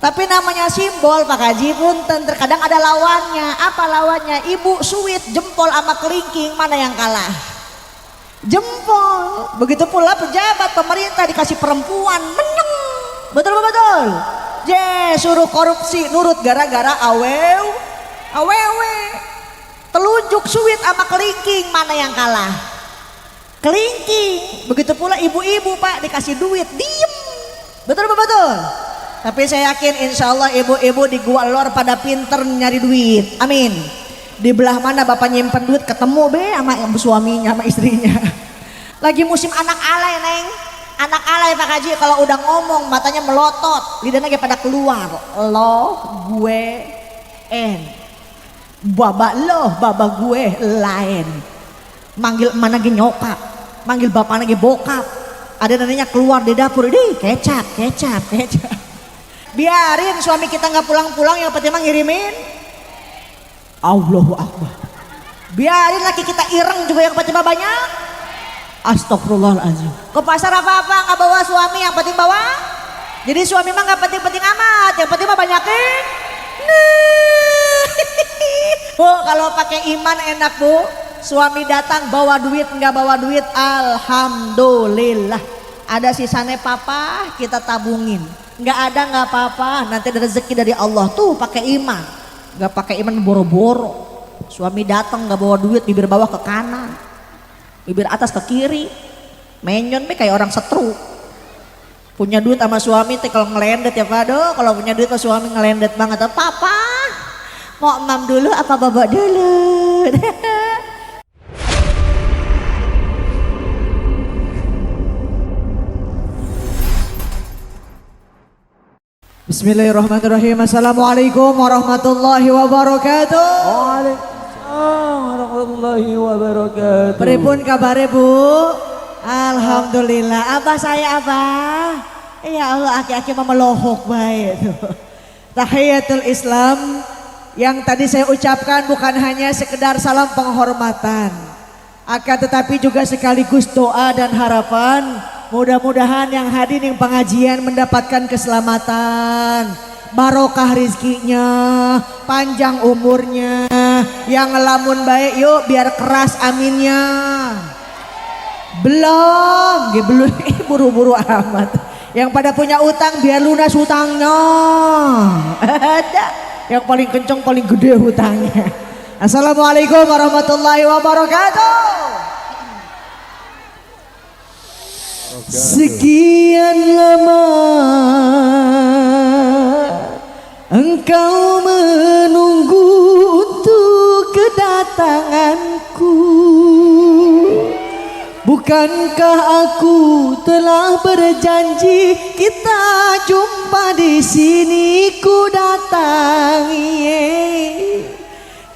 Tapi namanya simbol Pak Haji punten, terkadang ada lawannya. Apa lawannya? Ibu suwit jempol sama kelingking, mana yang kalah? Jempol. Begitu pula pejabat pemerintah dikasih perempuan menang. Betul betul. Suruh korupsi nurut gara-gara awewe. Telunjuk suwit sama kelingking, mana yang kalah? Kelingking. Begitu pula ibu-ibu Pak dikasih duit diem. Betul betul. Tapi saya yakin insya Allah ibu-ibu di gua lor pada pinter nyari duit. Amin. Di belah mana bapak nyimpen duit ketemu be sama suaminya sama istrinya. Lagi musim anak alay neng. Anak alay Pak Haji kalau udah ngomong matanya melotot, lidahnya kayak pada keluar. Lo gue en. Baba lo baba gue lain. Manggil mana lagi nyokap, manggil bapak lagi bokap. Ada neneknya keluar di dapur, di kecap. Biarin suami kita nggak pulang-pulang, yang penting mah ngirimin. Allahu Akbar. Biarin laki kita ireng juga, yang penting mah banyak. Astagfirullahaladzim. Ke pasar apa-apa nggak bawa suami, yang penting bawa. Jadi suami mah nggak penting-penting amat, yang penting mah banyakin. Bu, kalau pakai iman enak Bu. Suami datang bawa duit nggak bawa duit, alhamdulillah. Ada sisanya papa kita tabungin. Nggak ada nggak apa-apa, nanti ada rezeki dari Allah tuh pakai iman. Nggak pakai iman boro-boro. Suami datang nggak bawa duit, bibir bawah ke kanan, bibir atas ke kiri, menyon be kayak orang setru. Punya duit sama suami teh kalau ngelendet ya Pak, kalau punya duit sama suami ngelendet banget. Papa mau mam dulu apa babak dulu? Bismillahirrahmanirrahim. Assalamualaikum warahmatullahi wabarakatuh. Waalaikumsalam warahmatullahi wabarakatuh. Pripun kabare Bu? Alhamdulillah. Abah saya Abah. Ya Allah, aki-aki memelohok baik. Tahiyatul Islam yang tadi saya ucapkan bukan hanya sekedar salam penghormatan, akan tetapi juga sekaligus doa dan harapan. Mudah-mudahan yang hadir yang pengajian mendapatkan keselamatan, barokah rizkinya, panjang umurnya. Yang ngelamun baik yuk biar keras aminnya. Belum buru-buru amat. Yang pada punya utang biar lunas hutangnya. Ada yang paling kenceng paling gede hutangnya. Assalamualaikum warahmatullahi wabarakatuh. Sekian lama engkau menunggu untuk kedatanganku. Bukankah aku telah berjanji kita jumpa di sini? Ku datang,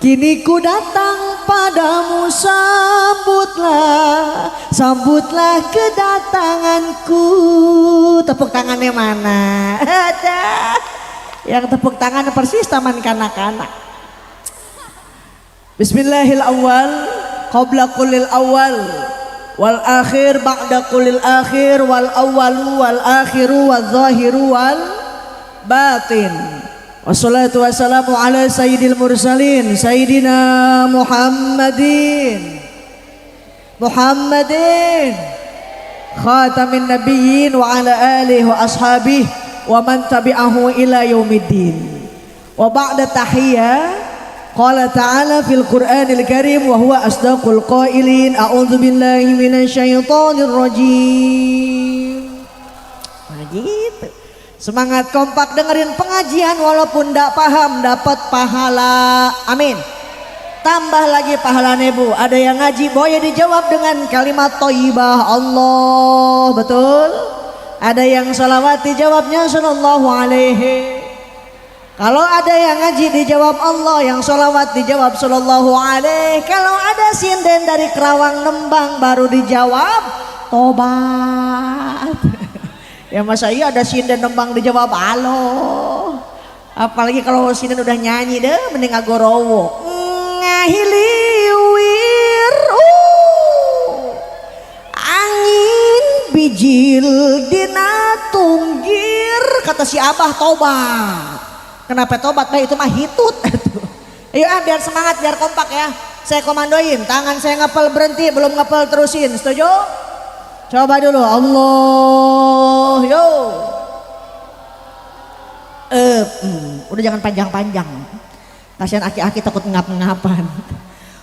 kini ku datang padamu, sambutlah kedatanganku. Tepuk tangannya mana? Ada yang tepuk tangan persis taman kanak-kanak. Bismillahirrahmanirrahim. Qabla kulil awal wal akhir ba'da kulil akhir wal awalu wal akhiru wal zahiru wal batin. Wassalatu wassalamu ala sayyidil mursalin sayyidina Muhammadin khatamin nabiyyin wa ala alihi wa ashabihi wa man tabi'ahu ila yaumiddin. Wa ba'da tahiyya qala ta'ala fil Qur'anil Karim wa huwa asdaqul qailin a'udzu billahi minasyaitonir rajim. Nah gitu. Semangat kompak dengerin pengajian walaupun tidak paham dapat pahala. Amin. Tambah lagi pahalanya Bu. Ada yang ngaji boleh dijawab dengan kalimat thayyibah Allah. Betul? Ada yang salawat dijawabnya sallallahu alaihi. Kalau ada yang ngaji dijawab Allah, yang salawat dijawab sallallahu alaihi. Kalau ada sinden dari Kerawang Nembang baru dijawab tobat. Ya masa iya ada sinden Nembang dijawab halo. Apalagi kalau sinden udah nyanyi deh mending agorowo. Ngahiliwir angin bijil dina tunggir kata si Abah tobat. Kenapa tobat? Bah itu mah hitut. Ayo biar semangat, biar kompak ya. Saya komandoin, tangan saya ngepel berhenti, belum ngepel terusin. Setuju? Coba dulu. Allah, yo. Udah jangan panjang-panjang. Kasihan aki-aki takut ngap-ngapan.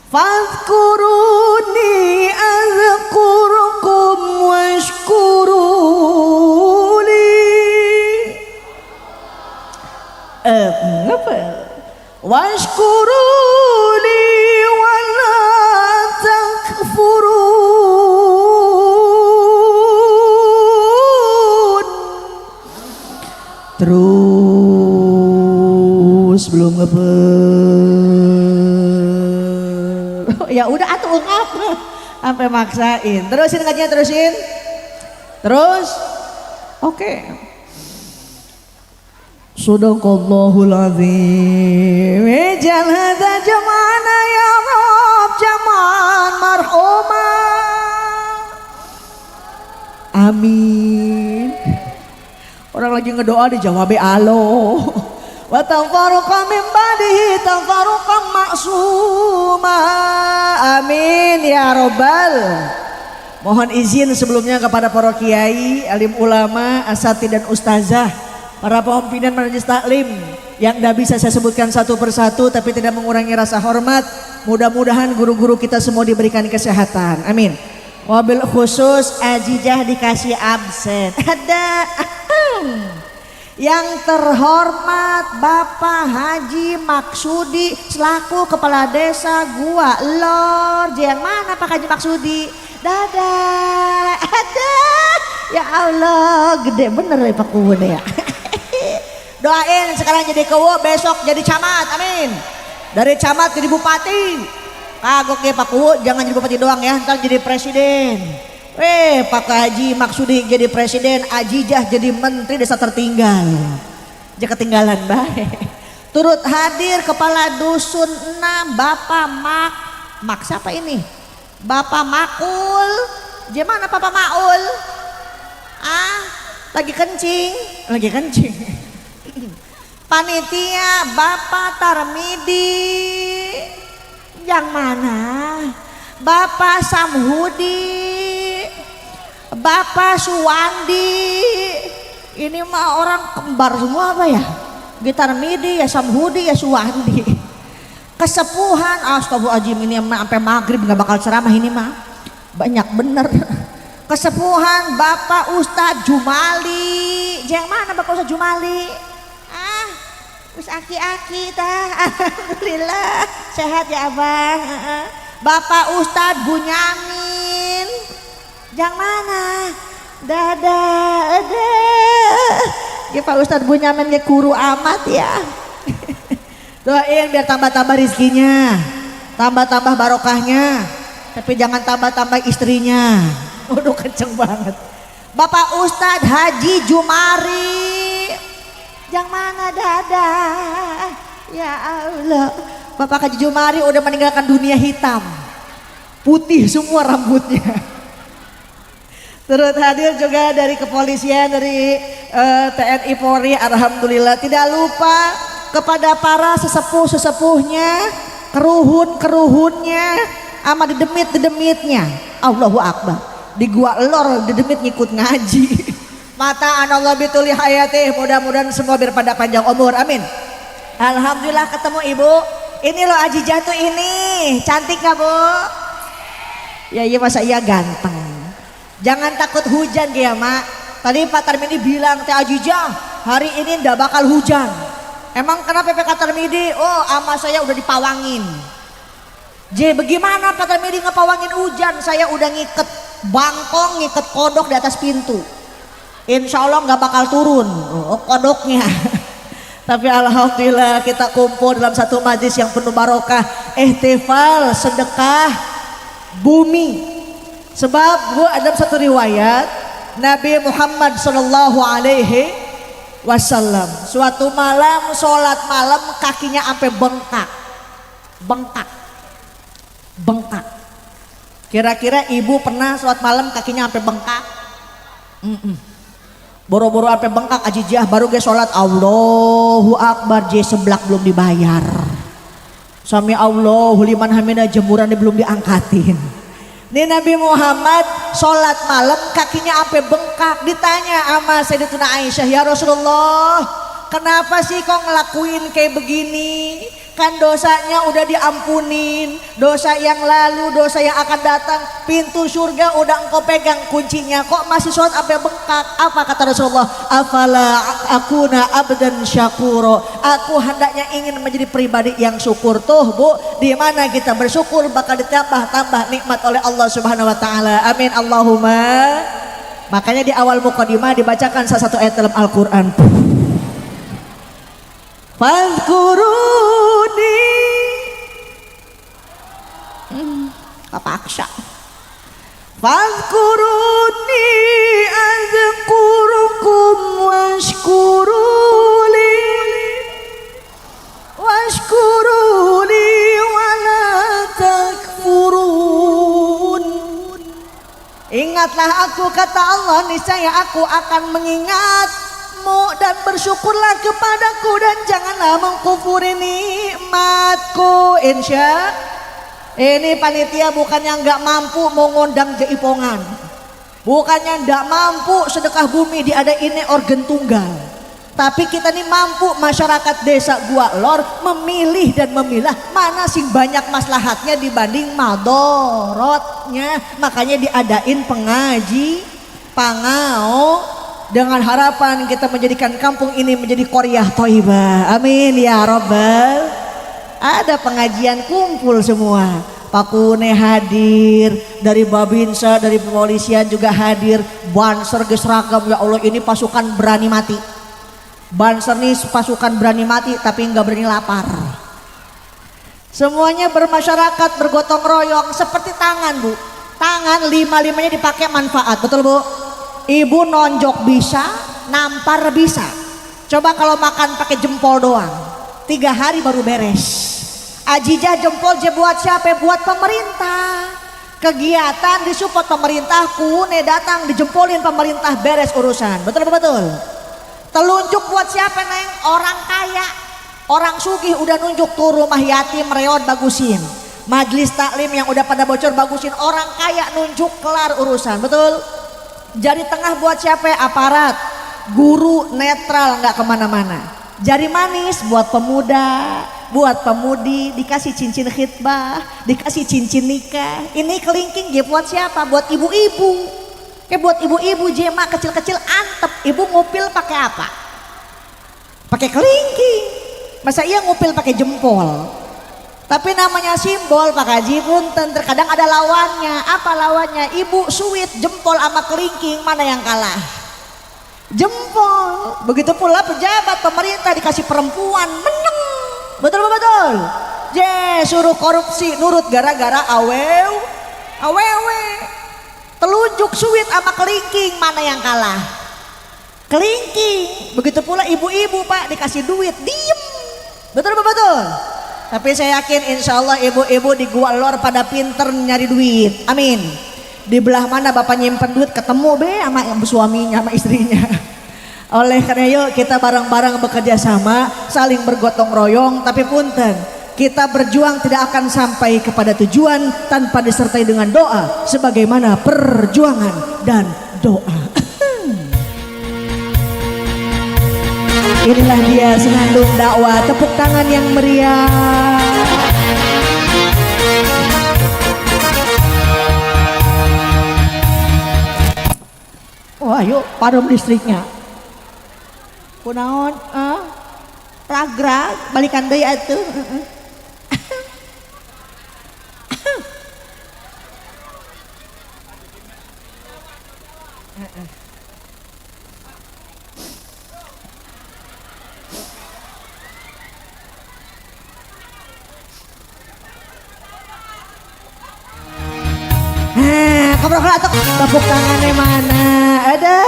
Fadhkuruni azkurukum washkuruli. Ngapa? Washkuruli wa la takfurun. Terus belum ngepel. Ya udah atuh ngapa? Sampai maksain. Terusin ngajinya, terusin. Terus. Oke. Sadaqallahul azim. Ijal hadza jama'ana ya Rabb jama'an marhuma. Amin. Orang lagi ngedoa dijawab alo. Wa tafaruqa min ba'dihi tafaruqan ma'suma. Amin ya Rabbal. Mohon izin sebelumnya kepada para kiai, alim ulama, asatidz dan ustazah, para pimpinan majelis taklim yang tidak bisa saya sebutkan satu persatu tapi tidak mengurangi rasa hormat. Mudah-mudahan guru-guru kita semua diberikan kesehatan. Amin. Wabil khusus Ajijah dikasih absen. Ada yang terhormat Bapak Haji Maksudi selaku kepala desa gua Lor. Yang mana Pak Haji Maksudi? Dadah. Ada. Ya Allah, gede bener ya Pak Kuwun ya. Doain sekarang jadi kewo, besok jadi camat, amin. Dari camat jadi bupati. Kagok ya Pak Kuwo, jangan jadi bupati doang ya, ntar jadi presiden. Pak Haji Maksudi jadi presiden, Ajijah jadi menteri desa tertinggal. Jangan ketinggalan baik. Turut hadir kepala dusun 6 Bapak Mak siapa ini? Bapak Makul. Gimana Bapak Maul? Lagi kencing. Panitia Bapak Tarmidi. Yang mana? Bapak Samhudi, Bapak Suwandi. Ini mah orang kembar semua apa ya? Gitar Midi ya Samhudi ya Suwandi. Kesepuhan astagfirullahaladzim, ini mah sampai maghrib nggak bakal ceramah ini mah. Banyak bener. Kesepuhan Bapak Ustadz Jumali. Yang mana Bapak Ustadz Jumali? Wis aki-aki tah. Alhamdulillah sehat ya Abang. Bapak Ustadz Bunyamin. Yang mana? Dadah. Ya Pak Ustadz Bunyamin ya guru amat ya. Doain biar tambah-tambah rizkinya, tambah-tambah barokahnya, tapi jangan tambah-tambah istrinya. Udah kenceng banget. Bapak Ustadz Haji Jumari. Yang mana? Dadah. Ya Allah. Bapak Haji Jumari udah meninggalkan dunia hitam. Putih semua rambutnya. Turut hadir juga dari kepolisian, dari TNI Polri. Alhamdulillah. Tidak lupa kepada para sesepuh-sesepuhnya, keruhun-keruhunnya, sama dedemit-dedemitnya. Allahu Akbar. Di gua Lor dedemit ngikut ngaji. Mata anallah bituli hayati. Mudah-mudahan semua berpada panjang umur. Amin. Alhamdulillah ketemu Ibu. Ini loh Ajijah tuh ini. Cantik gak Bu? Ya iya masa iya ganteng. Jangan takut hujan ya Mak. Tadi Pak Tarmidi bilang Teh Ajijah hari ini ndak bakal hujan. Emang kenapa Pak Tarmidi? Oh ama saya udah dipawangin. Bagaimana Pak Tarmidi ngepawangin hujan? Saya udah ngiket bangkong, ngiket kodok di atas pintu. Insya Allah nggak bakal turun kodoknya. Tapi alhamdulillah kita kumpul dalam satu majlis yang penuh barokah, ihtifal sedekah bumi. Sebab gua ada satu riwayat Nabi Muhammad sallallahu alaihi wasallam suatu malam sholat malam kakinya sampai bengkak. Kira-kira ibu pernah sholat malam kakinya sampai bengkak? Boro-boro sampai bengkak ajijah baru ge salat Allahu Akbar je seblak belum dibayar. Sami Allahu liman hamidah jemuran belum diangkatin. Nih Nabi Muhammad salat malam kakinya sampai bengkak. Ditanya sama Sayyidatuna Aisyah, ya Rasulullah, kenapa sih kok ngelakuin kayak begini? Kan dosanya udah diampunin, dosa yang lalu, dosa yang akan datang, pintu surga udah engkau pegang kuncinya, kok masih sholat sampai bengkak? Apa kata Rasulullah? Afala akuna abdan syakuro, aku hendaknya ingin menjadi pribadi yang syukur. Tuh Bu, di mana kita bersyukur bakal ditambah-tambah nikmat oleh Allah Subhanahu wa taala. Amin Allahumma. Makanya di awal mukadimah dibacakan salah satu ayat dalam Al-Qur'an. Fadhkuruni kapaksa. Fadhkuruni azkurukum washkuruli wala takfurun. Ingatlah aku, kata Allah, niscaya aku akan mengingat dan bersyukurlah kepadaku dan janganlah mengkufuri nikmatku. Insya ini panitia bukannya nggak mampu mau ngundang jaipongan, bukannya nggak mampu sedekah bumi diadain organ tunggal, tapi kita nih mampu masyarakat desa Gua Lor memilih dan memilah mana sih banyak maslahatnya dibanding madorotnya. Makanya diadain pengaji pangao dengan harapan kita menjadikan kampung ini menjadi Qoryah Thayyibah. Amin ya Rabbal. Ada pengajian kumpul semua. Pak Kune hadir, dari Babinsa, dari kepolisian juga hadir. Banser gesragam, ya Allah, ini pasukan berani mati. Banser ini pasukan berani mati tapi nggak berani lapar. Semuanya bermasyarakat, bergotong royong seperti tangan Bu. Tangan lima-limanya dipakai manfaat, betul Bu? Ibu nonjok bisa, nampar bisa. Coba kalau makan pakai jempol doang, 3 hari baru beres. Ajijah jempol je buat siapa? Buat pemerintah. Kegiatan disupport pemerintah, Kune datang dijempolin pemerintah, beres urusan. Betul betul. Telunjuk buat siapa Neng? Orang kaya, orang sugih udah nunjuk tuh rumah yatim reot bagusin. Majelis taklim yang udah pada bocor bagusin, orang kaya nunjuk, kelar urusan. Betul. Jari tengah buat siapa? Aparat, guru netral nggak kemana-mana. Jari manis buat pemuda, buat pemudi, dikasih cincin khitbah, dikasih cincin nikah. Ini kelingking ya buat siapa? Buat ibu-ibu. Buat ibu-ibu jema kecil-kecil antep. Ibu ngupil pakai apa? Pakai kelingking. Masa iya ngupil pakai jempol? Tapi namanya simbol Pak Haji punten, terkadang ada lawannya. Apa lawannya? Ibu suwit jempol sama kelingking, mana yang kalah? Jempol. Begitu pula pejabat pemerintah dikasih perempuan, menang. Betul betul. Suruh korupsi nurut gara-gara awewe. Telunjuk suwit sama kelingking, mana yang kalah? Kelingking. Begitu pula ibu-ibu Pak dikasih duit, diem. Betul betul. Tapi saya yakin insya Allah ibu-ibu di Gua Lor pada pinter nyari duit. Amin. Di belah mana bapak nyimpen duit ketemu be sama suaminya sama istrinya. Oleh karena yuk kita bareng-bareng bekerja sama, saling bergotong royong. Tapi punten, kita berjuang tidak akan sampai kepada tujuan tanpa disertai dengan doa, sebagaimana perjuangan dan doa. Inilah dia senandung dakwah, tepuk tangan yang meriah. Wah yuk padam listriknya. Kunaon? Ragrag, balikan deui atuh. Tepuk tangannya mana? Ada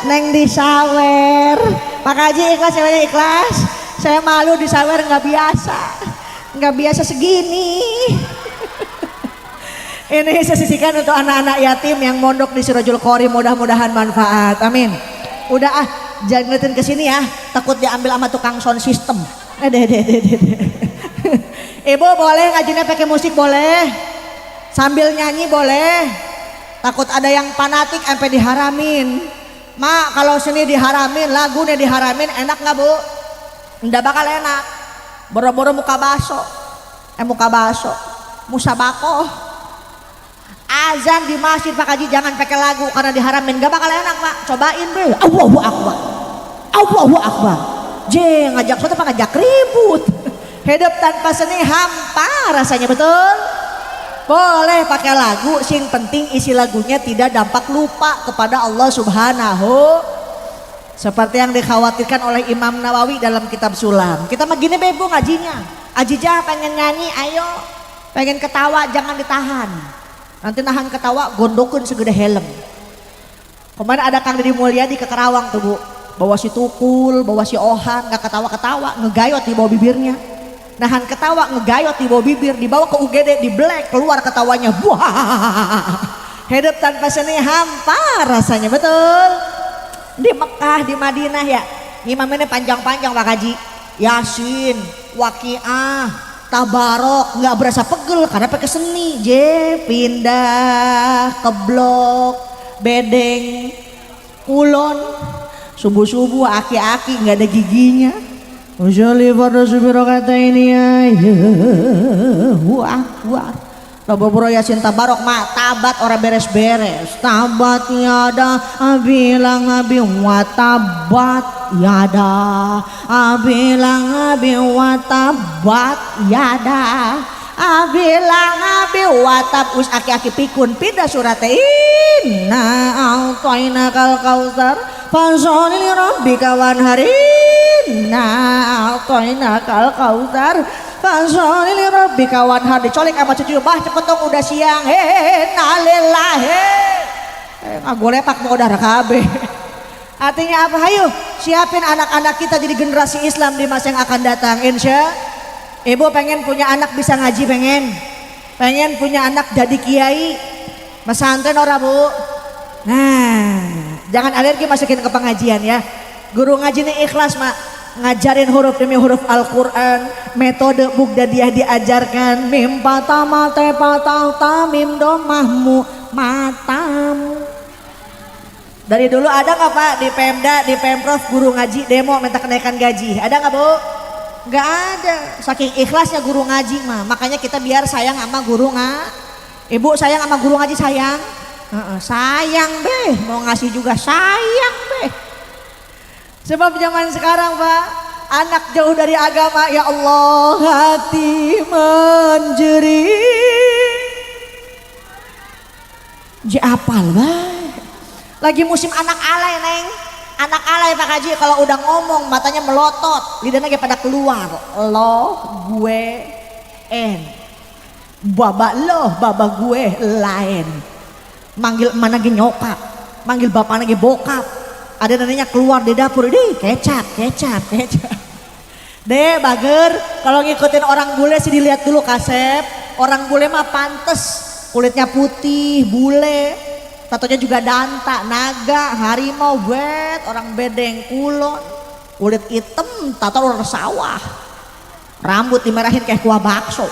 Neng disawer. Pak Haji ikhlas, saya ikhlas. Saya malu disawer, nggak biasa segini. Ini saya sisihkan untuk anak-anak yatim yang mondok di Sirajul Qori, mudah-mudahan manfaat. Amin. Udah ah, jangan ngeliatin ke sini ya, takut diambil sama tukang sound system. Deh. Ibu boleh ngajinya pakai musik boleh, sambil nyanyi boleh. Takut ada yang fanatik sampai diharamin. Mak kalau sini diharamin, lagunya diharamin, enak nggak bu? Nggak bakal enak. Boro-boro muka baso, musabakoh. Azan di masjid Pak Haji jangan pakai lagu karena diharamin, gak bakal enak Pak. Cobain be, Allahu Akbar. Ngajak suatu apa ngajak ribut. Hidup tanpa seni hampa rasanya, betul. Boleh pakai lagu, sing penting isi lagunya tidak dampak lupa kepada Allah Subhanahu. Seperti yang dikhawatirkan oleh Imam Nawawi dalam kitab Sulam. Kita mah gini bebu ngajinya. Ajijah pengen nyanyi, ayo. Pengen ketawa jangan ditahan. Nanti nahan ketawa gondokun segede helm. Kemarin ada Kang Deddy Mulyadi ke Karawang tuh bu, bawa si tukul, bawa si ohan, nggak ketawa-ketawa, ngegayot di bawah bibirnya. Nahan ketawa ngegayot di bawah bibir, dibawa ke UGD, di black, keluar ketawanya, buah. Hidup tanpa seni hampa rasanya, betul. Di Mekah, di Madinah ya, ngimamnya panjang-panjang Pak Haji, Yasin, Waqiah, Tabarok, nggak berasa pegel karena pakai seni. Pindah ke blok bedeng kulon, subuh-subuh aki-aki nggak ada giginya. Usyali fardu subiro kata ini ya, wah. Boro Yasin Tabarok mak tabat orang beres-beres. Tabat yada bilang abi watabat yada, bilang abi watabat yada, bilang abi watab us aki-aki pikun pindah surat inna a'tayna kal kausar fasholli li rabbika wanharin, a'tayna kal kausar fasholli li rabbika wanhar. Dicolik sama cucu, bah cepet dong udah siang. Nalillahi ngagolepak mau udah rekabe. Artinya apa? Hayu siapin anak-anak kita jadi generasi Islam di masa yang akan datang. Insya ibu pengen punya anak bisa ngaji, pengen punya anak jadi kiai pesantren ora bu. Nah jangan alergi masukin ke pengajian ya. Guru ngaji ini ikhlas mak, ngajarin huruf demi huruf Al-Quran, metode Bugdadiyah diajarkan, mim patah mate patah tamim domahmu matamu. Dari dulu ada nggak Pak di Pemda, di Pemprov guru ngaji demo minta kenaikan gaji? Ada nggak Bu? Nggak ada. Saking ikhlasnya guru ngaji mah, makanya kita biar sayang sama guru Ibu sayang sama guru ngaji sayang. Sayang deh, mau ngasih juga sayang deh. Sebab zaman sekarang Pak, anak jauh dari agama, ya Allah hati menjerit. Apal Pak. Lagi musim anak alay neng, anak alay Pak Haji kalau udah ngomong matanya melotot, lidahnya kayak pada keluar. Lo, gue, baba lo, baba gue lain. Manggil emak lagi nyokap, manggil bapak lagi bokap. Ada neneknya keluar di dapur, deh kecap. Deh bager, kalau ngikutin orang bule sih dilihat dulu kasep. Orang bule mah pantes, kulitnya putih, bule. Tatonya juga danta, naga, harimau, wet, orang bedeng kulon, kulit hitam, tato ular sawah, rambut dimerahin kayak kuah bakso,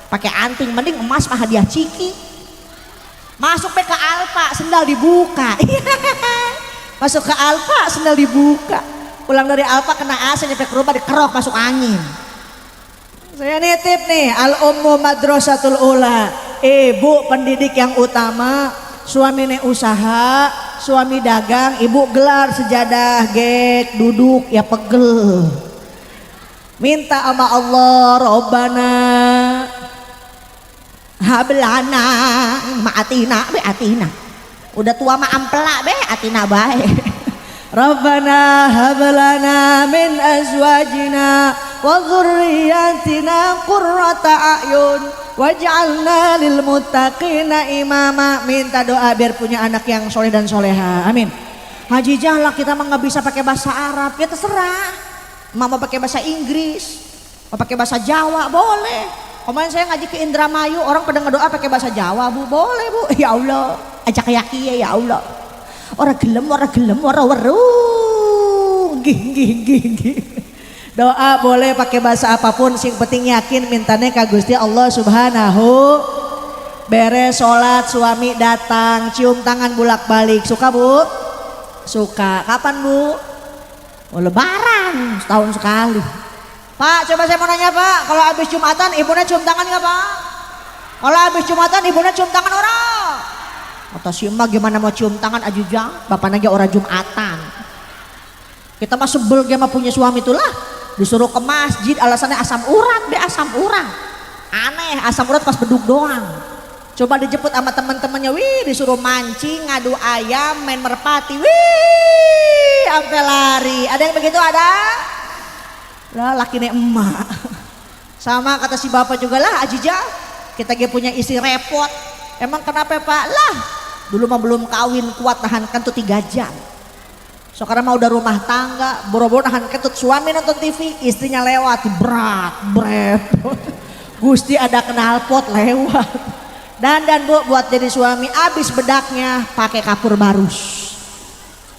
pakai anting, mending emas mah hadiah ciki. Masuk ke Alfa, sendal dibuka. Masuk ke Alfa, sendal dibuka. Pulang dari Alfa kena AC, nyampe ke rumah dikerok masuk angin. Saya nitip nih, Al-Ummu Madrasatul Ula, ibu pendidik yang utama. Suami nih usaha, suami dagang, ibu gelar sejadah, gek, duduk ya pegel. Minta sama Allah, Robbana hablana ma'atina be atina. Udah tua mah ampela be atina bae. Rabbana hablana min azwajina wa dzurriyyatina qurrata a'yun waj'alna lil muttaqina imama. Minta doa biar punya anak yang soleh dan soleha, amin. Haji Jahlak kita mah nggak bisa pakai bahasa Arab, ya terserah. Mama pakai bahasa Inggris, mau pakai bahasa Jawa boleh. Kemarin saya ngaji ke Indramayu, orang pada ngedoa pakai bahasa Jawa bu, boleh bu. Ya Allah, ajak yakin ya Allah. Orang gelem, orang weruh. Nggih. Doa boleh pakai bahasa apapun, sing penting yakin mintanya ka Gusti Allah Subhanahu. Beres sholat suami datang, cium tangan bolak-balik. Suka Bu? Suka. Kapan Bu? Oh, Lebaran, setahun sekali. Pak, coba saya mau nanya Pak, kalau habis Jumatan ibunya cium tangan nggak Pak? Kalau habis Jumatan ibunya cium tangan orang? Kata si emak gimana mau cium tangan ajujang? Bapak nanya orang Jumatan. Kita mah sebel gimana punya suami itulah. Disuruh ke masjid alasannya asam urat, asam urat. Aneh, asam urat pas beduk doang. Coba dijemput sama teman-temannya, wih disuruh mancing, ngadu ayam, main merpati, wih sampai lari. Ada yang begitu ada? Lah lakinya emak. Sama kata si bapak juga lah, Ajija kita dia punya istri repot. Emang kenapa Pak? Lah dulu mah belum kawin kuat tahan kentut 3 jam. Sekarang mah udah rumah tangga, boro-boro nahan ketut suami nonton TV, istrinya lewat, bret. Gusti ada knalpot lewat. Dan Bu buat jadi suami, abis bedaknya pakai kapur barus.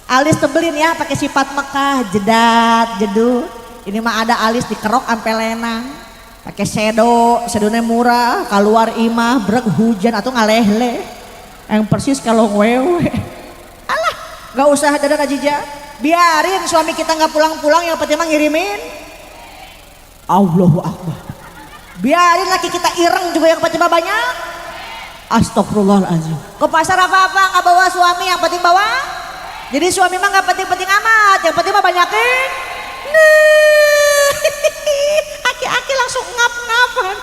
Alis tebelin ya, pakai sifat Mekah, jedat, jedut. Ini mah ada alis dikerok ampe lenang. Pakai sedone murah, keluar imah, brek hujan atau ngaleh-leh. Yang persis kalau wewe. Alah, gak usah dadan Ajija. Biarin suami kita gak pulang-pulang, yang penting mah ngirimin. Allahu Akbar. Biarin laki kita ireng juga, yang penting mah banyak. Astagfirullahaladzim. Ke pasar apa-apa gak bawa suami, yang penting bawa. Jadi suami mah gak penting-penting amat, yang penting mah banyakin. Nah, aki-aki langsung ngap-ngapan.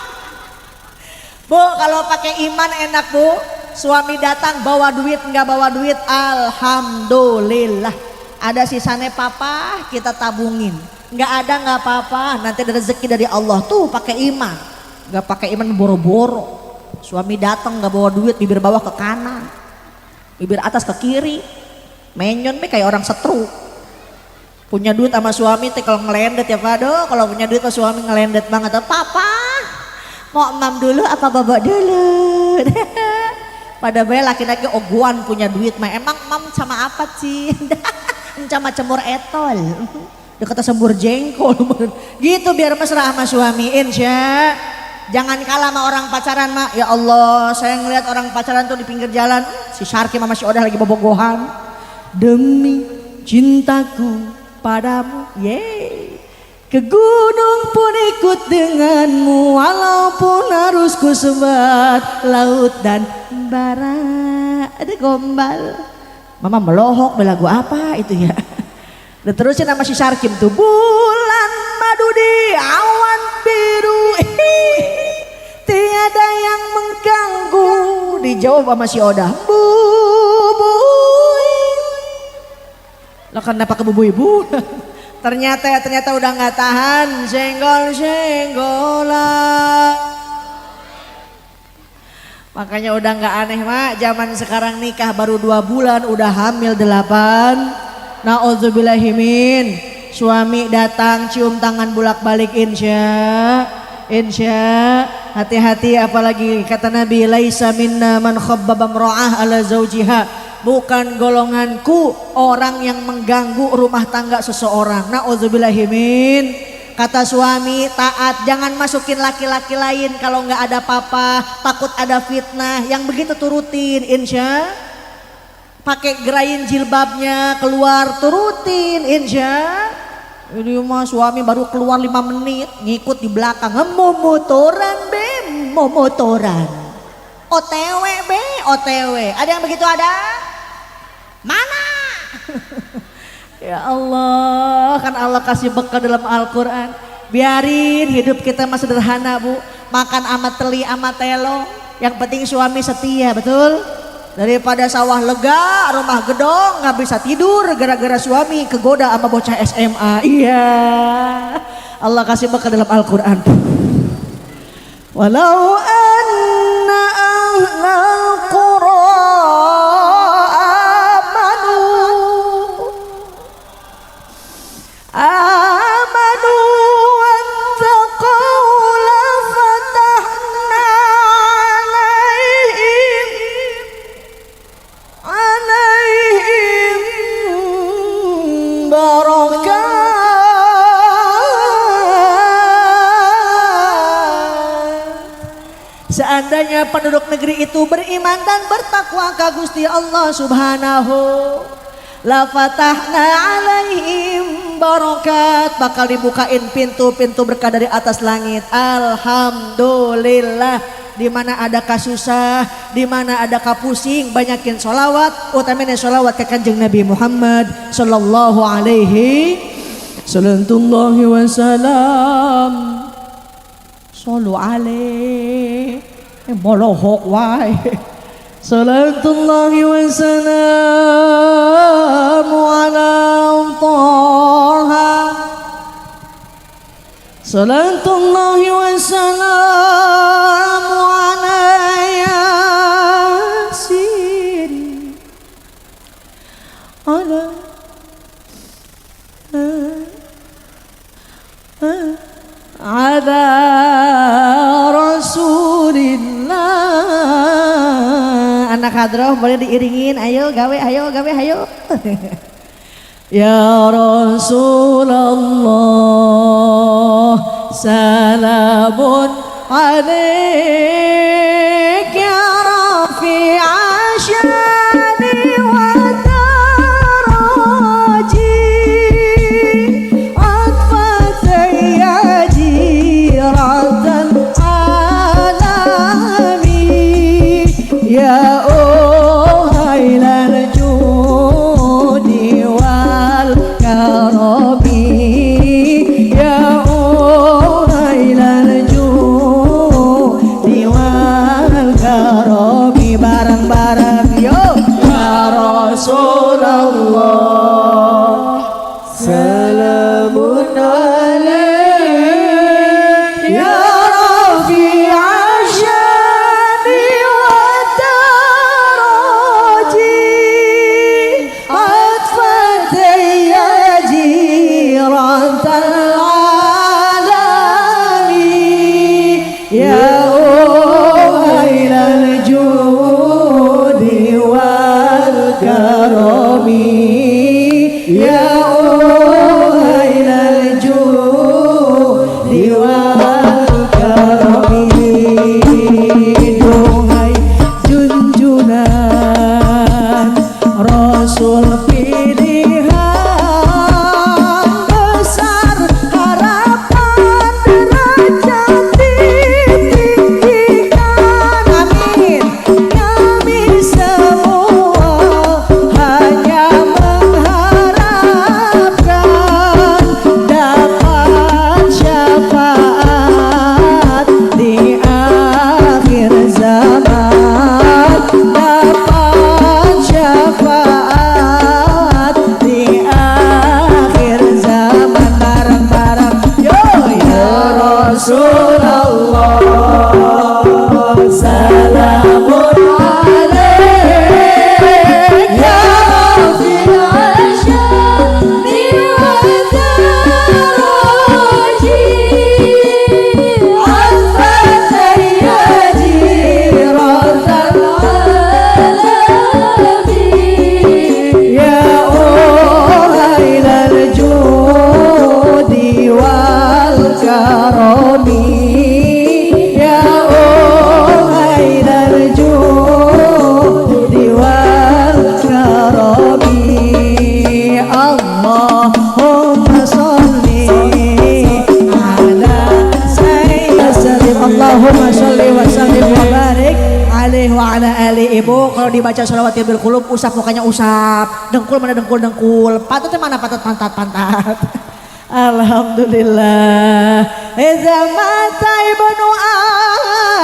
Bu, kalau pakai iman enak Bu. Suami datang bawa duit nggak bawa duit, alhamdulillah. Ada sisanya papa kita tabungin. Nggak ada nggak apa-apa, nanti ada rezeki dari Allah tuh pakai iman. Nggak pakai iman boro-boro. Suami datang nggak bawa duit, bibir bawah ke kanan, bibir atas ke kiri, menyon be kayak orang setru. Punya duit sama suami teh kalau ngelendet ya Pak, kalau punya duit sama suami ngelendet banget. Papa mau mam dulu apa babak dulu? Pada bayi laki-laki oguan punya duit mah, emang mam sama apa sih? Sama cemur etol, dekat sembur jengkol gitu biar mesra sama suami. Insya jangan kalah sama orang pacaran mak. Ya Allah, saya ngeliat orang pacaran tuh di pinggir jalan, si Syarki sama si Odah lagi bobogohan. Demi cintaku padamu, yeay. Ke gunung pun ikut denganmu, walaupun harus ku sebat laut dan bara. Ada gombal. Mama melohok belagu apa itu ya. Dan terusin sama si Sarkim tuh, bulan madu di awan biru, tiada yang mengganggu. Dijawab sama si Odah, bubui. Lah kenapa ke bubui-bu? Ternyata udah nggak tahan, senggol-senggolan. Makanya udah nggak aneh mak, zaman sekarang nikah baru 2 bulan udah hamil 8. Na'udzubillahimin. Suami datang cium tangan bolak-balik, insya hati-hati. Apalagi kata Nabi, laisa minna man khabbaba imra'ah ala zawjiha. Bukan golonganku orang yang mengganggu rumah tangga seseorang. Na'udzubillahimin. Kata suami taat, jangan masukin laki-laki lain kalau nggak ada papa, takut ada fitnah. Yang begitu turutin, insya. Pakai gerain jilbabnya keluar, turutin, insya. Ini mah suami baru keluar 5 menit ngikut di belakang, mau motoran be, mau motoran. OTW be, OTW. Ada yang begitu ada? Mana? Ya Allah, kan Allah kasih bekal dalam Al-Quran. Biarin hidup kita mah sederhana Bu. Makan amat teli amat telo. Yang penting suami setia, betul? Daripada sawah lega, rumah gedong, nggak bisa tidur gara-gara suami kegoda sama bocah SMA. Iya, Allah kasih bekal dalam Al-Quran. Walau anna ahlal qura amanu wattaqau lafatahna alaihim barakatin seandainya penduduk negeri itu beriman dan bertakwa ka Gusti Allah Subhanahu, la fatahna alaihim barakat, bakal dibukain pintu-pintu berkah dari atas langit. Alhamdulillah, di mana ada kasusah, di mana ada kapusing, banyakin sholawat, utamanya sholawat ke Kanjeng Nabi Muhammad sallallahu alaihi wasallam. Sallu alaihi molohok wae. Salatullahi wa salamu ala Taha. Salatullahi wa salamu ala Yasin. Ala Rasulillah. Anak hadroh boleh diiringin, ayo gawe, ayo gawe, ayo. Ya Rasulullah, salamun alaik ya rafi'a syani wa daraji, atfatan ya jiratan alami, ya uhailal judi wal karami, ya uhailal judi wal karami. Bareng-bareng yo ya Rasulullah, salamun alaik ya rafi'a syani wa daraji, atfatan ya jiratan alami, ya uhailal judi wal karami, ya uhailal judi wal karami. Duhai junjunan Rasul pilihan besar, harapan derajat ditinggikan. Amin. Kami semua hanya mengharapkan dapat syafaat di akhir zaman, dapat syafaat di akhir zaman. Bareng-bareng yo ya Rasulullah, salamun alaik ya rafi'a syani wa daraji, atfatan ya jiratan alami, ya uhailal judi wal karami, ya uhailal judi wal karami. Allahumma sholli ala sayyidina, Allahumma sholli wa sallim wa barik alaihi wa ala ali. Ibu kalau dibaca sholawat bil qulub, usap mukanya usap, dengkul mana dengkul, patutnya mana patut, pantat. Alhamdulillah. Iza mata ibnu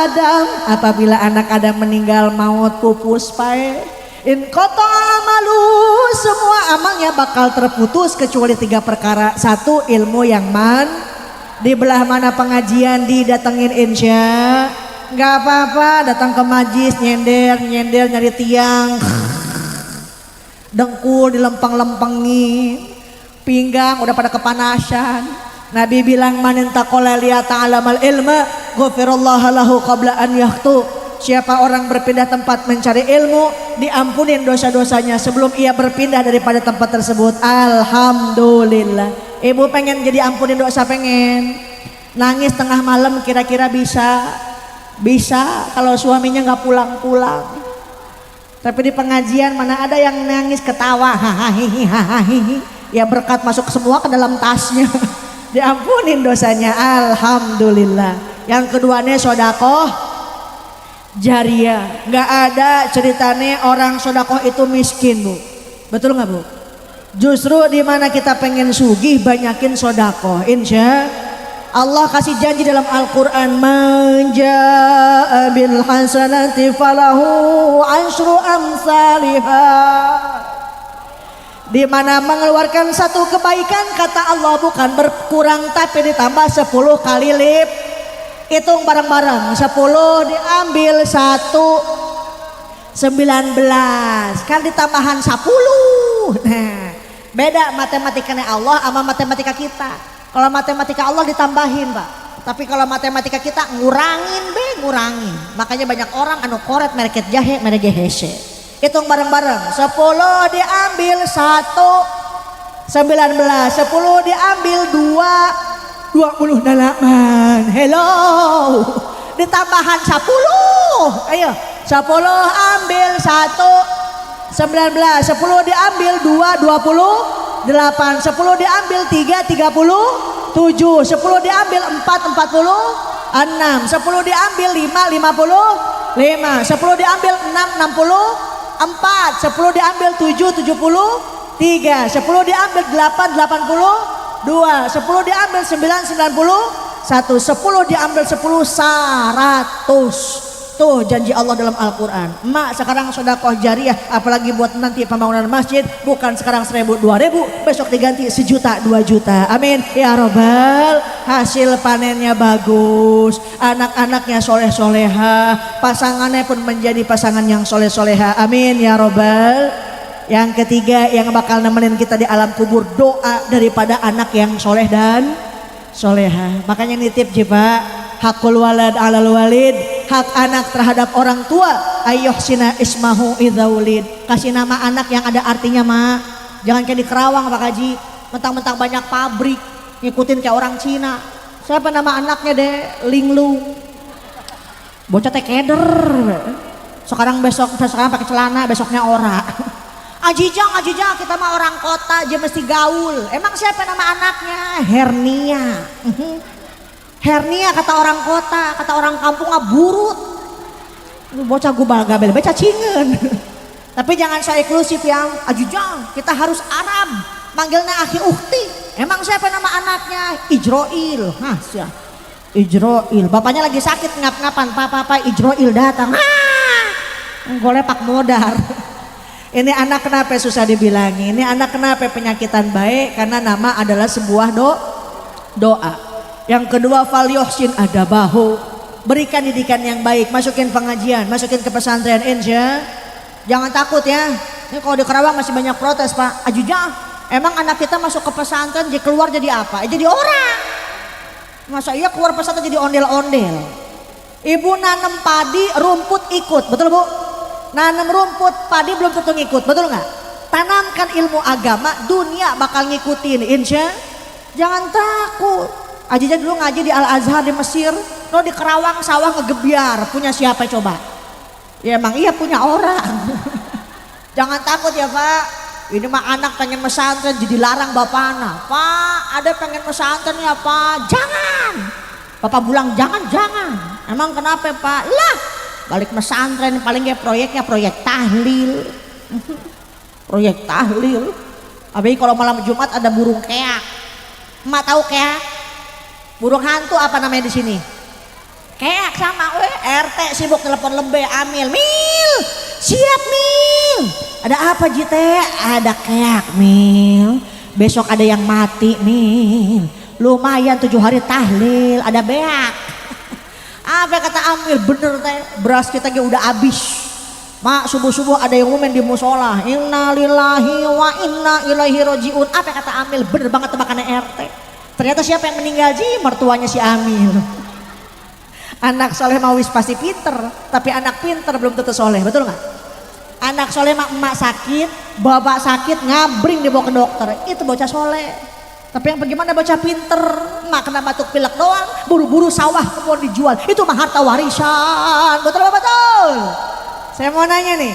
Adam, apabila anak Adam meninggal, maut pupus pae. In qata amalu, semua amalnya bakal terputus kecuali 3 perkara. 1, ilmu yang di belah mana pengajian didatengin insya. Nggak apa-apa datang ke majlis nyender nyari tiang, dengkul dilempeng-lempengi, pinggang udah pada kepanasan. Nabi bilang manin taqala liya ta'alamal ilma ghafirallahu lahu qabla an yahtu. Siapa orang berpindah tempat mencari ilmu, diampunin dosa-dosanya sebelum ia berpindah daripada tempat tersebut. Alhamdulillah. Ibu pengen jadi ampunin dosa, pengen nangis tengah malam kira-kira bisa? Bisa kalau suaminya nggak pulang-pulang. Tapi di pengajian mana ada yang nangis ketawa, hahaha, ya berkat masuk semua ke dalam tasnya. Diampunin dosanya, alhamdulillah. Yang keduanya sodakoh jariah. Nggak ada ceritanya orang sodakoh itu miskin, Bu. Betul nggak, Bu? Justru di mana kita pengen sugih, banyakin sodakoh. Insya Allah kasih janji dalam Al-Quran, man jaa bil hasanati falahu asyru amsalihha. Di mana mengeluarkan satu kebaikan, kata Allah, bukan berkurang tapi ditambah 10 kali lip. Hitung bareng-bareng, 10 diambil 1 19 kan ditambahan 10. Nah, beda matematikanya Allah sama matematika kita. Kalau matematika Allah ditambahin, Pak. Tapi kalau matematika kita ngurangin, ngurangin. Makanya banyak orang anu koret mereket jahe, mereket hese. Hitung bareng-bareng. 10 diambil 1 19, 10 diambil 2 28. Hello. Ditambahan 10. Ayo. 10 ambil 1 19, 10 diambil 2 28, 10 diambil 3 37, 10 diambil 4 46, 10 diambil 5 55, 10 diambil 6 64, 10 diambil 7 73, 10 diambil 8 82, 10 diambil 9 91, 10 diambil 10 100. Tuh janji Allah dalam Al-Quran. Emak sekarang sedekah jariah, apalagi buat nanti pembangunan masjid, bukan sekarang 1000 2000, besok diganti 1 juta 2 juta. Amin ya robbal. Hasil panennya bagus, anak-anaknya soleh soleha, pasangannya pun menjadi pasangan yang soleh soleha. Amin ya robbal. Yang ketiga yang bakal nemenin kita di alam kubur, doa daripada anak yang soleh dan soleha. Makanya nitip Pak, hakul walad alal walid, hak anak terhadap orang tua, ayyuhsina ismahu idza wulid. Kasih nama anak yang ada artinya, Mak. Jangan kayak di Kerawang Pak Haji, mentang-mentang banyak pabrik ngikutin kayak orang Cina. Siapa nama anaknya deh? Linglung. Bocah teh keder. Sekarang pakai celana, besoknya ora. Ajijang kita mah orang kota aja mesti gaul. Emang siapa nama anaknya? Hernia. Hernia kata orang kota, kata orang kampung burut. Bocah gubal gabel baca cingen. Tapi jangan saya eksklusif yang ajujang, kita harus Arab. Manggilnya akhi ukhti. Emang siapa nama anaknya? Ijroil. Hah, siapa? Ijroil. Bapaknya lagi sakit ngap-ngapan, papa Ijroil datang. Golepak modar. Ini anak kenapa susah dibilangin? Ini anak kenapa penyakitan baik? Karena nama adalah sebuah doa. Yang kedua, fal yuhsin adabahu, berikan didikan yang baik, masukin pengajian, masukin ke pesantren. Insya jangan takut ya. Ini kalau di Kerawang masih banyak protes, Pak. Ajujang, emang anak kita masuk ke pesantren jadi keluar jadi apa? Jadi orang. Masa iya keluar pesantren jadi ondel-ondel? Ibu nanam padi, rumput ikut, betul Bu? Nanam rumput, padi belum tentu ngikut, betul nggak? Tanamkan ilmu agama, dunia bakal ngikutin. Insya jangan takut. Ajinya dulu ngaji di Al-Azhar di Mesir, lo di Kerawang sawah ngegebiar, punya siapa coba? Ya emang iya punya orang. Jangan takut ya Pak, ini mah anak pengen pesantren jadi larang bapaknya. Pak ada pengen pesantren ya Pak, jangan. Bapak bilang jangan. Emang kenapa Pak? Lah balik pesantren paling ya proyeknya proyek tahlil. Proyek tahlil. Tapi kalau malam Jumat ada burung keak. Emak tahu keak? Burung hantu apa namanya di sini? Keak sama RT sibuk telepon lembe Amil. Mil, siap Mil. Ada apa Jite? Ada keak Mil. Besok ada yang mati Mil. Lumayan 7 hari tahlil, ada beak. Apa kata Amil? Bener teh, beras kita udah habis. Mak subuh-subuh ada yang ngomong di musola. Inna lillahi wa inna ilaihi rojiun. Apa kata Amil? Bener banget tebakannya RT. Ternyata siapa yang meninggal mertuanya si Amil. Anak soleh mawis pasti pinter, tapi anak pinter belum tentu soleh, betul nggak? Anak soleh emak sakit, bapak sakit ngabring dibawa ke dokter, itu bocah soleh. Tapi yang bagaimana baca pinter, mak kena batuk pilek doang, buru-buru sawah kebun dijual. Itu mah harta warisan. Betul apa betul? Saya mau nanya nih,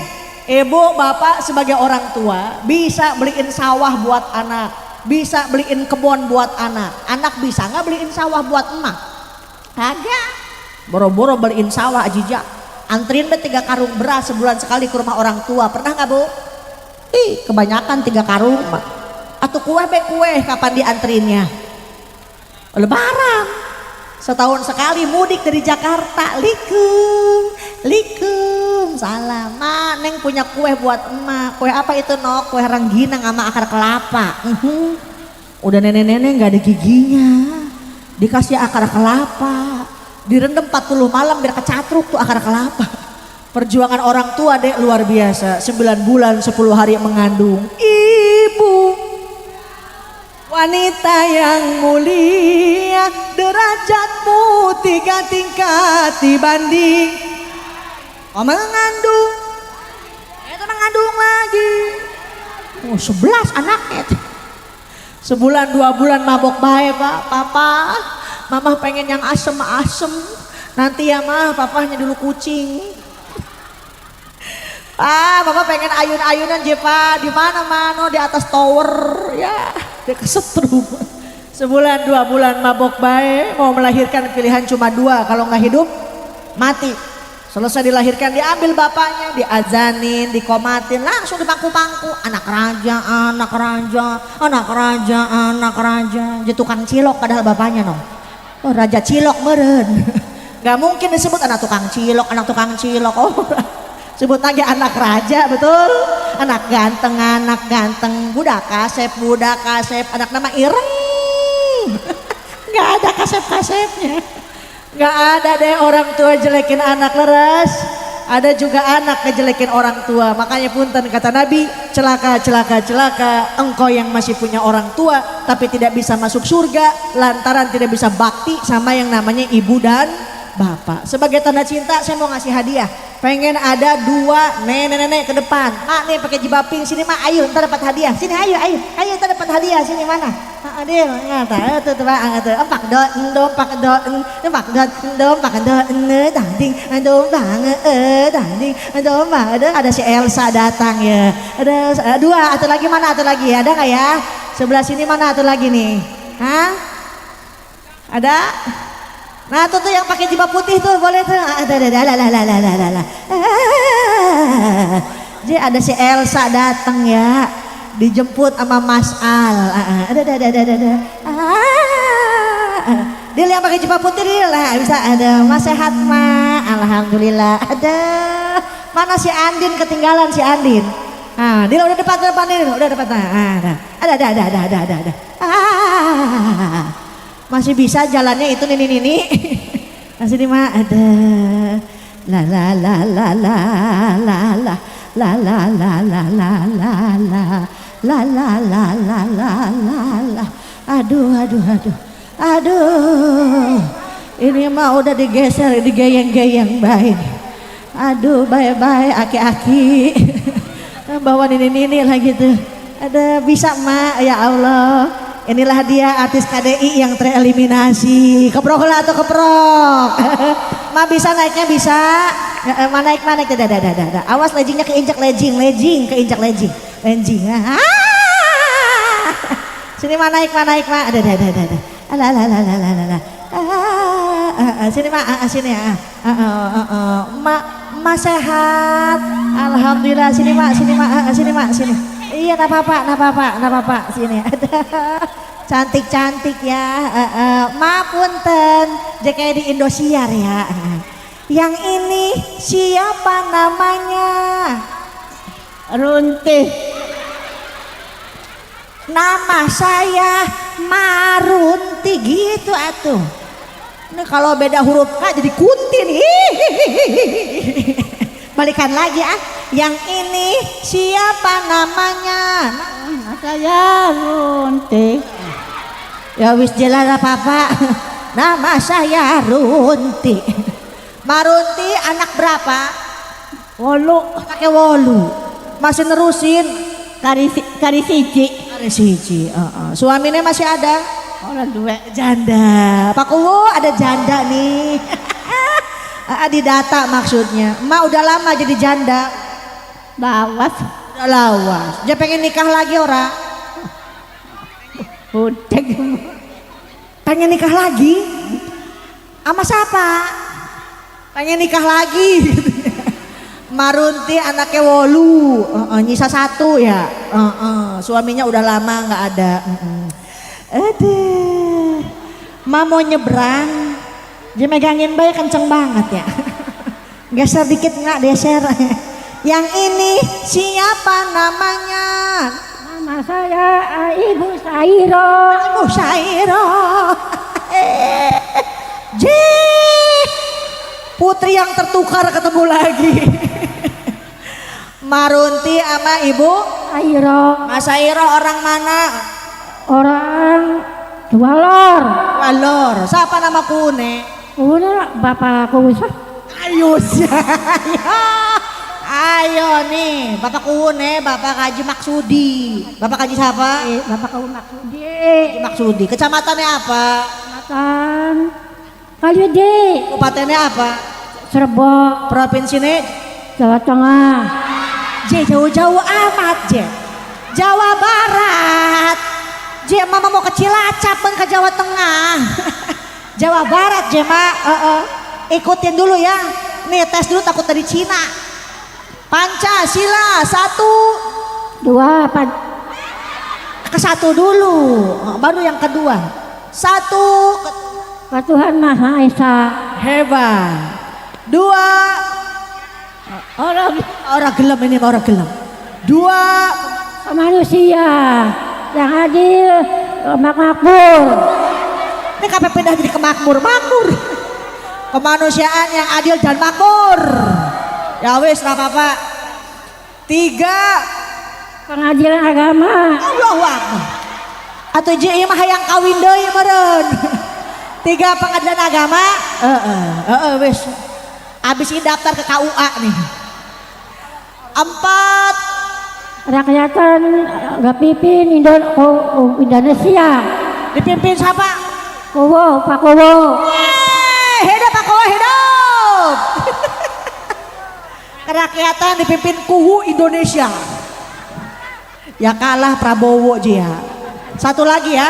ibu bapak sebagai orang tua bisa beliin sawah buat anak, bisa beliin kebun buat anak. Anak bisa nggak beliin sawah buat emak? Kagak. Boro-boro beliin sawah ajijak. Anterin deh 3 karung beras sebulan sekali ke rumah orang tua. Pernah nggak bu? Ih kebanyakan 3 karung mak. Atau kue kapan diantrinnya? Lebaran. Setahun sekali mudik dari Jakarta. Likum salam. Ma, neng punya kue buat emak. Kue apa itu no? Kue rengginang sama akar kelapa. Udah nenek-nenek nggak ada giginya, dikasih akar kelapa, direndam 40 malam biar kecatruk tuh akar kelapa. Perjuangan orang tua dek luar biasa. 9 bulan 10 hari mengandung. Ibu wanita yang mulia, derajatmu 3 tingkat dibanding mengandung. Itu mengandung lagi. 11 anaknya. Sebulan 2 bulan mabok bae pak. Papa, mama pengen yang asem-asem. Nanti ya mah papahnya dulu kucing. Bapak pengen ayun-ayunan Jepa di mana di atas tower ya, dia kesetrum. Sebulan 2 bulan mabok bae, mau melahirkan pilihan cuma 2, kalau nggak hidup mati. Selesai dilahirkan diambil bapaknya, diazanin, dikomatin, langsung dipangku-pangku. Anak raja, anak raja, anak raja, anak raja. Jadi tukang cilok padahal bapaknya no. Oh raja cilok meren. Gak mungkin disebut anak tukang cilok, anak tukang cilok. Oh. Sebut lagi anak raja betul, anak ganteng, budak kasep, anak nama ireng. Nggak ada kasep-kasepnya, nggak ada deh orang tua jelekin anak leres, ada juga anak ngejelekin orang tua. Makanya punten kata Nabi, celaka, engkau yang masih punya orang tua tapi tidak bisa masuk surga lantaran tidak bisa bakti sama yang namanya ibu dan bapak. Sebagai tanda cinta saya mau ngasih hadiah. Pengen ada 2 nenek-nenek ke depan. Mak nih pakai jilbab pink sini mak, ayo ntar dapat hadiah. Sini ayo ntar dapat hadiah sini mana? Adil ngata tuh pak tuh pak dom ding dom ada si Elsa datang ya. Ada 2 atau lagi mana atau lagi ada nggak ya? Sebelah sini mana atau lagi nih? Hah? Ada? Nah tuh yang pakai jilbab putih tuh boleh tuh. Jadi ada si Elsa datang ya, dijemput sama Mas Al. Dia yang pakai jilbab putih dia lah bisa ada. Mas sehat ma, alhamdulillah ada. Mana si Andin ketinggalan si Andin? Ah dia udah depan ini, udah depan. Ada. Masih bisa jalannya itu nini. Masih di mana ada. Aduh. Ini mah udah digeser, digeyang-geyang baik. Aduh, bye-bye aki-aki. Bawa nini lagi tuh. Ada bisa mak ya Allah. Inilah dia artis KDI yang tereliminasi. Keprok lah atau keprok. Ma bisa naiknya bisa. Naik. Dah. Awas leggingnya keinjak legging. Keinjak legging. Sini ma naik ma. Ada. Sini ma sini ya. Ma sehat. Alhamdulillah sini ma. Iya, enggak apa-apa. Sini ada. Cantik ya. Ma punten, kayak di Indosiar ya. Yang ini siapa namanya? Runti. Nama saya Marunti gitu atuh. Ini kalau beda huruf K jadi kunti nih. Balikan lagi ah. Yang ini siapa namanya? Nama saya Runti. Ya wis jelas apa-apa. Nama saya Runti. Marunti anak berapa? 8. Pakai 8. Masih nerusin kari siji. siji. Suaminya masih ada? Orang dua. Janda. Pak Kuwu ada janda nih. Didata maksudnya. Emak udah lama jadi janda. Lawas. Udah lawas. Dia pengen nikah lagi ora? Udah. Pengen nikah lagi? Sama siapa? Pengen nikah lagi. Marunti anaknya 8, nyisa 1 ya. Suaminya udah lama nggak ada. Aduh, ma mau nyebrang, dia megangin bayi kenceng banget ya. Geser dikit nggak geser. Yang ini siapa namanya? Nama saya Ibu Sairo. Ibu Sairo. Putri yang tertukar ketemu lagi. Marunti sama Ibu Sairo. Mas Sairo orang mana? Orang Dualor. Walor. Siapa nama kune? Udah bapakku bisa. Ayo ayo nih, Bapak kune, Bapak Haji Maksudi. Bapak Haji siapa? Bapakku Maksudi. Haji Maksudi. Kecamatannya apa? Kecamatan Kaliwede. Kabupatennya apa? Cirebon. Provinsinya Jawa Tengah. jauh-jauh amat Jawa Barat. Mama mau ke Cilacap dan ke Jawa Tengah. Jawa Barat Mak. Ikutin dulu ya. Nih tes dulu takut dari Cina. Pancasila 1 2 ke 1 dulu, baru yang kedua. 1 Tuhan Maha Esa. Hebat. 2 orang gelem ini orang gelem. 2 Manusia yang adil, makmur. Ini KPP dah jadi makmur. Kemanusiaan yang adil dan makmur. Ya wis lah apa. 3 Pengadilan agama. Allahu Akbar. Atau ieu mah hayang kawin deui meureun. 3 pengadilan agama. Wis. Abis ini daftar ke KUA nih. 4 Rakyatan gak pimpin Indonesia. dipimpin siapa? Pak Kowo. Hidup Pak Kowo hidup. Kerakyatan dipimpin Kuwu Indonesia. Ya kalah Prabowo aja ya. 1 lagi ya.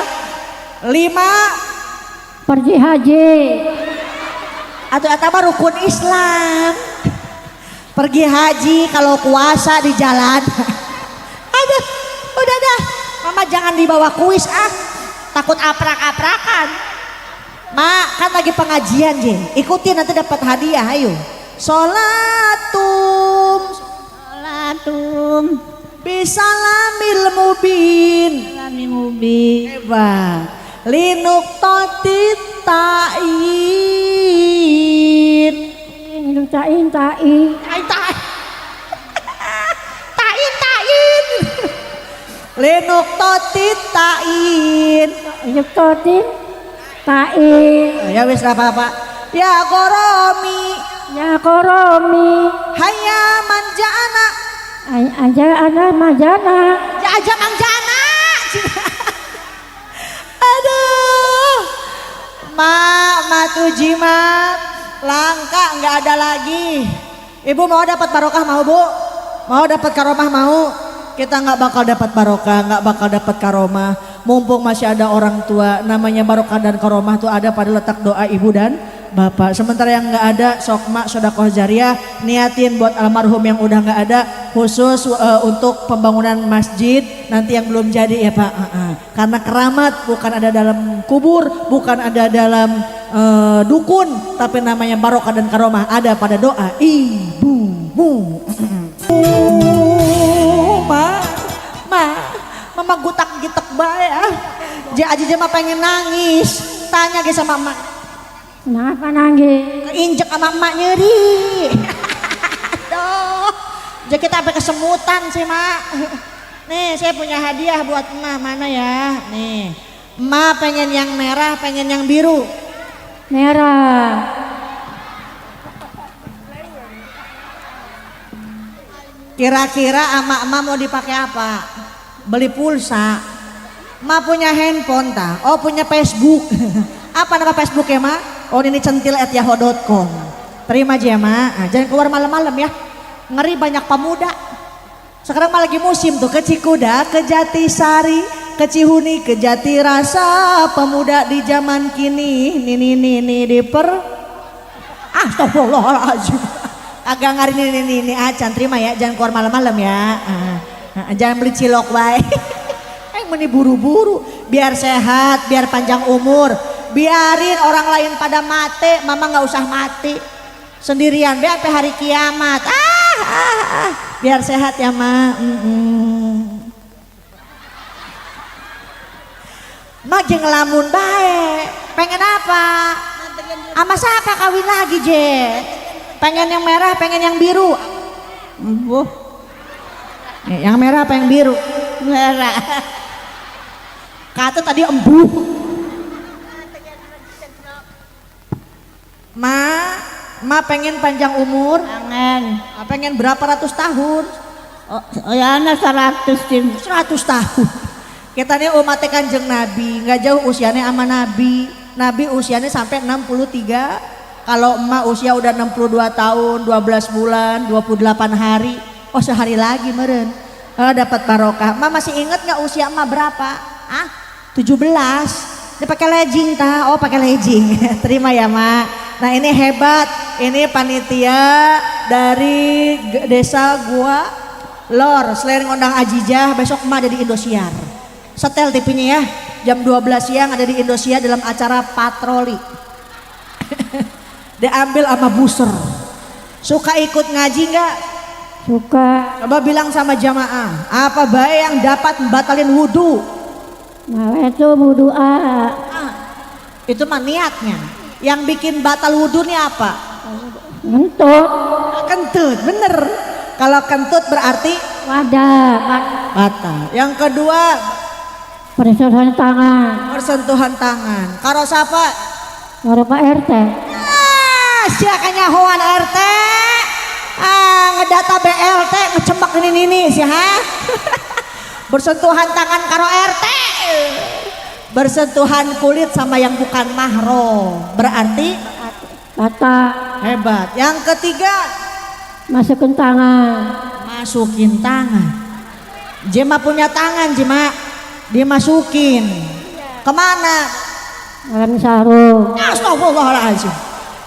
5 Pergi haji. atau rukun Islam. Pergi haji kalau puasa di jalan. Aduh, udah dah. Mama jangan dibawa kuis takut aprak-aprakan. Mak kan lagi pengajian ikutin nanti dapat hadiah. Ayo. Sholatum bisalamil mubin. Hebat. Linuk totit tain. Minum tain. Linuk totit tain. Minum totin tain. Ya wis apa-apa. Ya Koromi. Ya Koromi. Hayya manjana. Aja ada majana. Ya aja manjana. Aduh. Ma tujimat. Langka nggak ada lagi. Ibu mau dapat barokah mau Bu? Mau dapat karomah mau? Kita nggak bakal dapat barokah, nggak bakal dapat karomah. Mumpung masih ada orang tua, namanya barokah dan karomah tuh ada pada letak doa ibu dan bapak. Sementara yang nggak ada, sokma sedekah jariah, niatin buat almarhum yang udah nggak ada, khusus untuk pembangunan masjid nanti yang belum jadi ya Pak. Karena keramat bukan ada dalam kubur, bukan ada dalam dukun, tapi namanya barokah dan karomah ada pada doa ibumu. Mama gutak-gitek bae Aji mah pengen nangis. Tanya ge sama emak. Kenapa nangis? Keinjek sama emak nyeri. Aduh. Jadi kita sampai kesemutan sih Mak. Nih saya punya hadiah buat emak. Mana ya? Nih. Emak pengen yang merah, pengen yang biru. Merah. Kira-kira ama-ama mau dipakai apa? Beli pulsa. Ma punya handphone ta? Oh punya Facebook. Apa nama Facebook ya ma? Oh ini centil@yahoo.com. Terima aja ya ma. Nah, jangan keluar malam-malam ya. Ngeri banyak pemuda. Sekarang malah lagi musim tuh ke Cikuda, ke Jatisari, ke Cihuni, ke Jatirasa. Pemuda di zaman kini ini diper. Astagfirullahaladzim. Agak ngari ini acan terima ya. Jangan keluar malam-malam ya. Jangan beli cilok baik. Meni buru-buru biar sehat biar panjang umur biarin orang lain pada mati mama nggak usah mati sendirian biar sampai hari kiamat biar sehat ya ma ma jeung ngelamun bae pengen apa ama siapa kawin lagi je pengen yang merah pengen yang biru yang merah apa yang biru merah kata tadi embuh ma pengen panjang umur pengen berapa ratus tahun oh ya anak 100 tahun kita nih umat kanjeng nabi nggak jauh usianya sama nabi usianya sampai 63 kalau emak usia udah 62 tahun 12 bulan 28 hari oh sehari lagi meren dapat barokah ma masih inget nggak usia emak berapa 17 dia pakai legging ta oh pakai legging terima ya mak nah ini hebat ini panitia dari desa gua lor selain ngundang Ajijah besok emak ada di Indosiar setel TV-nya ya jam 12 siang ada di Indosiar dalam acara patroli diambil sama buser suka ikut ngaji nggak Suka. coba bilang sama jamaah apa baik yang dapat batalin wudhu Nah itu berdoa. Itu mah niatnya. Yang bikin batal wudhu nih apa? Kentut. Kentut, bener. Kalau kentut berarti Wadah. batal. Yang kedua Persentuhan tangan. persentuhan tangan. Karo siapa? Baru Pak RT. Siakan nyahoan RT. Ngedata BLT ngecembak ini sih ha. Bersentuhan tangan karo RT. Bersentuhan kulit sama yang bukan mahram berarti Batal. hebat. Yang ketiga Masukin tangan. masukin tangan. Jema punya tangan Jema dimasukin kemana? Dalam sarung. Astagfirullahaladzim.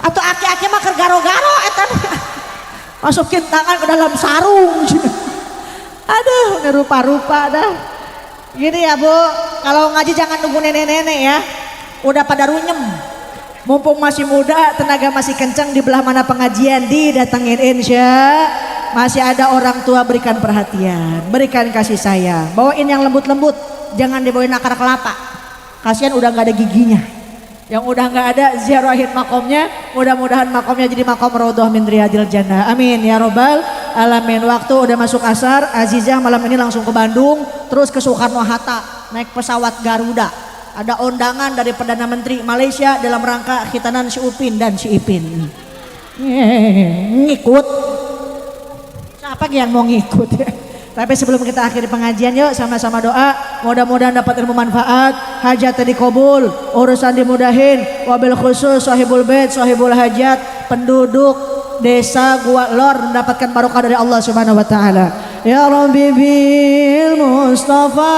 Atau aki-aki mah garo-garo eta masukin tangan ke dalam sarung. Aduh ini rupa-rupa dah. Gini ya bu, kalau ngaji jangan nunggu nenek-nenek ya. Udah pada runyem. Mumpung masih muda, tenaga masih kencang di belah mana pengajian didatengin insya. Masih ada orang tua berikan perhatian, berikan kasih sayang. Bawain yang lembut-lembut, jangan dibawain akar kelapa. Kasihan udah nggak ada giginya. Yang udah nggak ada ziarahin makomnya, mudah-mudahan makomnya jadi makom raudhah min riyadil jannah. Amin ya robbal alamin. Waktu udah masuk asar, Azizah malam ini langsung ke Bandung, terus ke Soekarno Hatta naik pesawat Garuda. Ada undangan dari Perdana Menteri Malaysia dalam rangka khitanan si Upin dan si Ipin. Ngikut. Siapa yang mau ngikut ya? Tapi sebelum kita akhiri pengajian yuk sama-sama doa. Mudah-mudahan dapat ilmu manfaat, hajat dikabul, urusan dimudahin. Wabil khusus sahibul bait, sahibul hajat, penduduk desa Gua Lor mendapatkan barokah dari Allah Subhanahu wa taala. Ya Rabbi bil Mustafa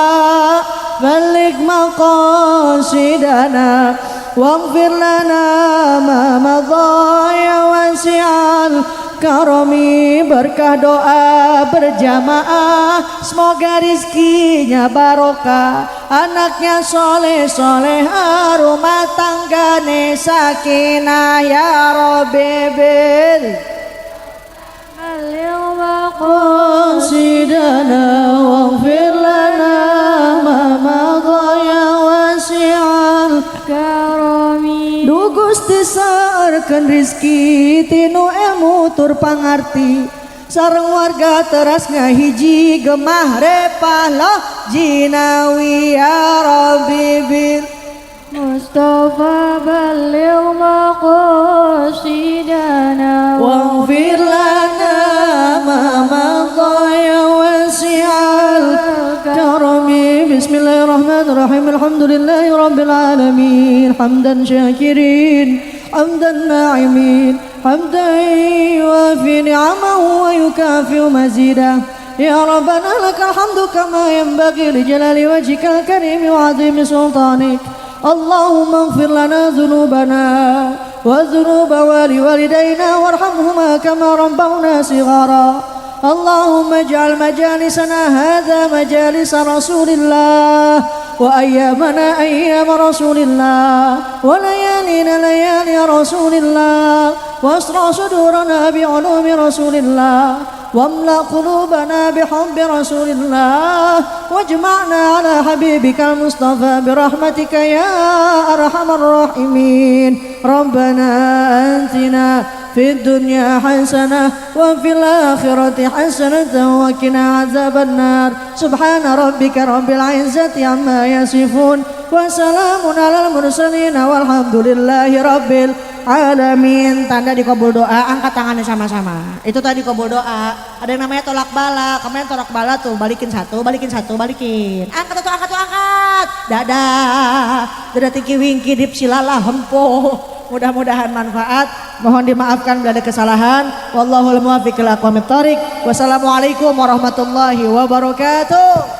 balik maqasidana waghfir lana ma madha ya wasi'al karami. Berkah doa berjamaah, semoga rizkinya barokah, anaknya soleh solehah, rumah tanggane sakinah. Ya Rabbi bil qasidana waghfir lana ma madha ya wasi'al karami. Du Gusti saarkeun rizki tinu ilmu tur pangarti, sareng warga teras ngahiji gemah repah loh jinawi. Ya Rabbi bil Mustafa baligh maqasidana waghfir lana ma madha ya wasi'al karami. Bismillahirrahmanirrahim. لله رب العالمين حمدا شاكرين حمدا ناعمين حمدا يوافي نعمه ويكافئ مزيده يا ربنا لك الحمد كما ينبغي لجلال وجهك الكريم وعظيم سلطانك اللهم اغفر لنا ذنوبنا وذنوب والدينا وارحمهما كما ربونا صغارا اللهم اجعل مجالسنا هذا مجالس رسول الله وأيامنا أيام رسول الله وليالينا ليالي رسول الله واسرع صدورنا بعلوم رسول الله واملأ قلوبنا بحب رسول الله واجمعنا على حبيبك المصطفى برحمتك يا أرحم الراحمين ربنا آتنا في الدنيا حسنة وفي الآخرة حسنة وقنا عذاب النار سبحان ربك رب العزة عما يصفون وسلام على المرسلين والحمد لله رب العالمين. Tanda dikabul doa, angkat tangannya sama-sama. Itu tadi kabul doa. Ada yang namanya tolak bala. Kemarin tolak bala tuh balikin satu, balikin satu, balikin. Angkat tuh, angkat tuh, angkat. Dadah. Dadah tinggi wingki dip silala hempo. Mudah-mudahan manfaat. Mohon dimaafkan bila ada kesalahan. Wallahul muwaffiq ila aqwamit thoriq. Wassalamualaikum warahmatullahi wabarakatuh.